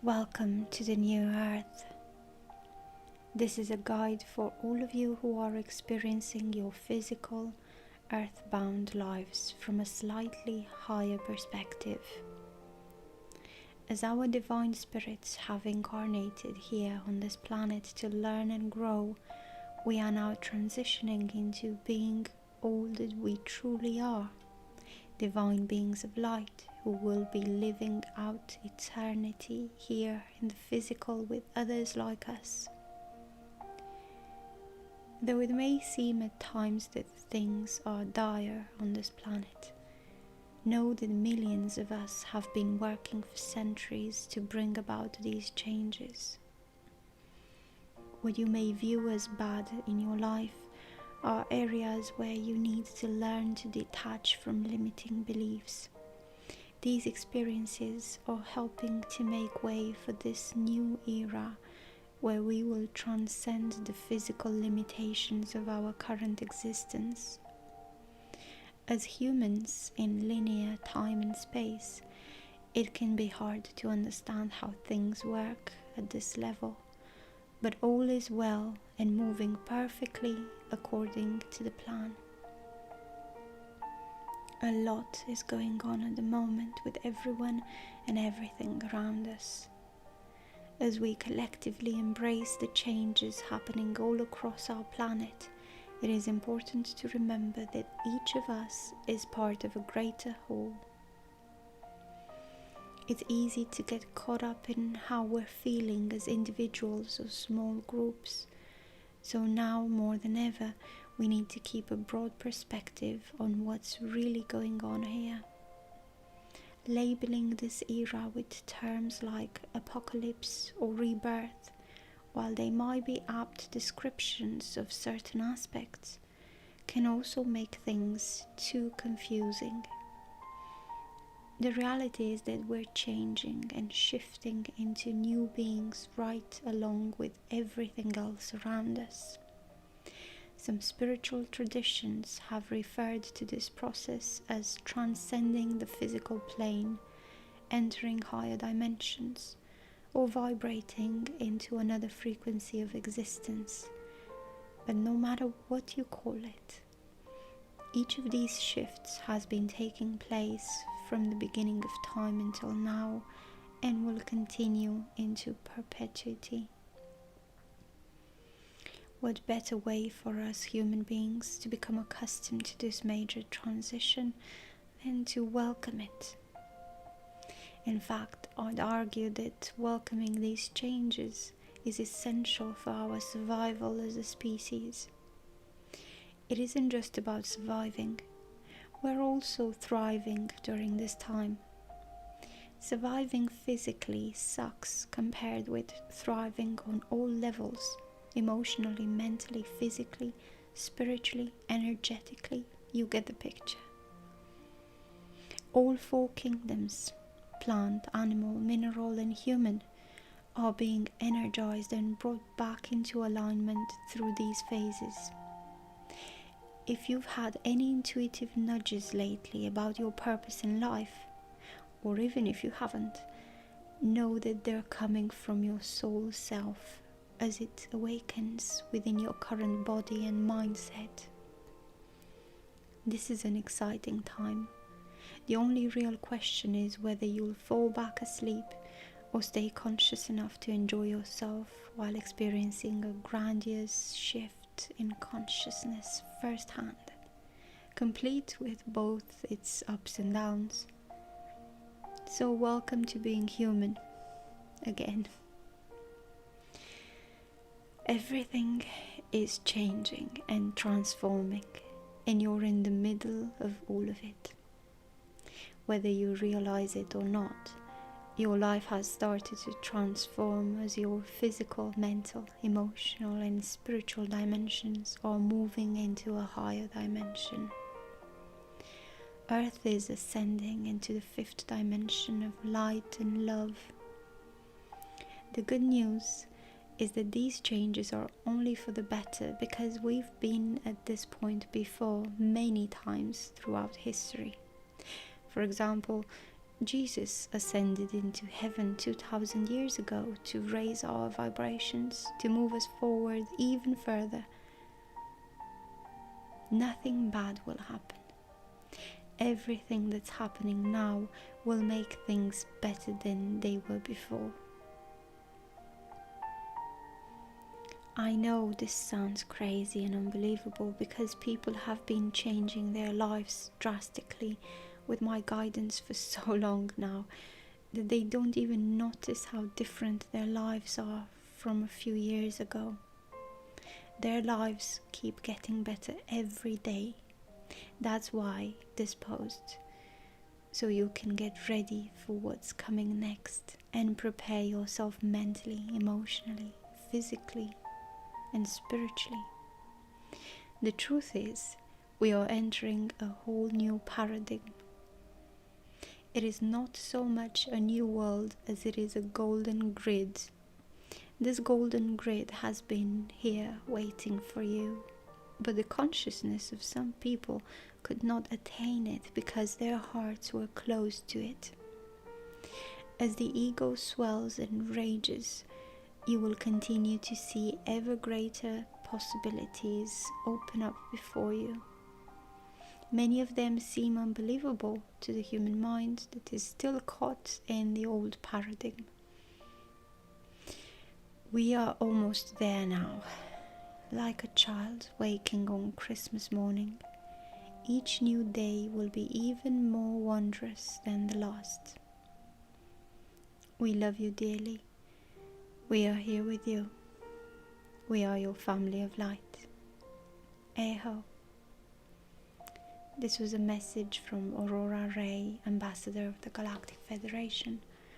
Welcome to the new Earth. This is a guide for all of you who are experiencing your physical, earthbound lives from a slightly higher perspective. As our divine spirits have incarnated here on this planet to learn and grow, we are now transitioning into being all that we truly are, divine beings of light who will be living out eternity here in the physical with others like us. Though it may seem at times that things are dire on this planet, know that millions of us have been working for centuries to bring about these changes. What you may view as bad in your life are areas where you need to learn to detach from limiting beliefs. These experiences are helping to make way for this new era where we will transcend the physical limitations of our current existence. As humans in linear time and space, it can be hard to understand how things work at this level, but all is well and moving perfectly according to the plan. A lot is going on at the moment with everyone and everything around us. As we collectively embrace the changes happening all across our planet, it is important to remember that each of us is part of a greater whole. It's easy to get caught up in how we're feeling as individuals or small groups. So now more than ever, we need to keep a broad perspective on what's really going on here. Labeling this era with terms like apocalypse or rebirth, while they might be apt descriptions of certain aspects, can also make things too confusing. The reality is that we're changing and shifting into new beings right along with everything else around us. Some spiritual traditions have referred to this process as transcending the physical plane, entering higher dimensions, or vibrating into another frequency of existence. But no matter what you call it, each of these shifts has been taking place from the beginning of time until now and will continue into perpetuity. What better way for us human beings to become accustomed to this major transition than to welcome it? In fact, I'd argue that welcoming these changes is essential for our survival as a species. It isn't just about surviving, we're also thriving during this time. Surviving physically sucks compared with thriving on all levels, emotionally, mentally, physically, spiritually, energetically. You get the picture. All four kingdoms, plant, animal, mineral, and human, are being energized and brought back into alignment through these phases. If you've had any intuitive nudges lately about your purpose in life, or even if you haven't, know that they're coming from your soul self as it awakens within your current body and mindset. This is an exciting time. The only real question is whether you'll fall back asleep or stay conscious enough to enjoy yourself while experiencing a grandiose shift in consciousness firsthand, complete with both its ups and downs. So welcome to being human again. Everything is changing and transforming, and you're in the middle of all of it. Whether you realize it or not, your life has started to transform as your physical, mental, emotional, and spiritual dimensions are moving into a higher dimension. Earth is ascending into the fifth dimension of light and love. The good news is that these changes are only for the better because we've been at this point before many times throughout history. For example, Jesus ascended into heaven 2000 years ago to raise our vibrations, to move us forward even further. Nothing bad will happen. Everything that's happening now will make things better than they were before. I know this sounds crazy and unbelievable because people have been changing their lives drastically with my guidance for so long now that they don't even notice how different their lives are from a few years ago. Their lives keep getting better every day. That's why this post, so you can get ready for what's coming next and prepare yourself mentally, emotionally, physically, and spiritually. The truth is, we are entering a whole new paradigm. It is not so much a new world as it is a golden grid. This golden grid has been here waiting for you, but the consciousness of some people could not attain it because their hearts were closed to it. As the ego swells and rages, you will continue to see ever greater possibilities open up before you. Many of them seem unbelievable to the human mind that is still caught in the old paradigm. We are almost there now, like a child waking on Christmas morning. Each new day will be even more wondrous than the last. We love you dearly. We are here with you. We are your family of light. Eho. This was a message from Aurora Ray, Ambassador of the Galactic Federation.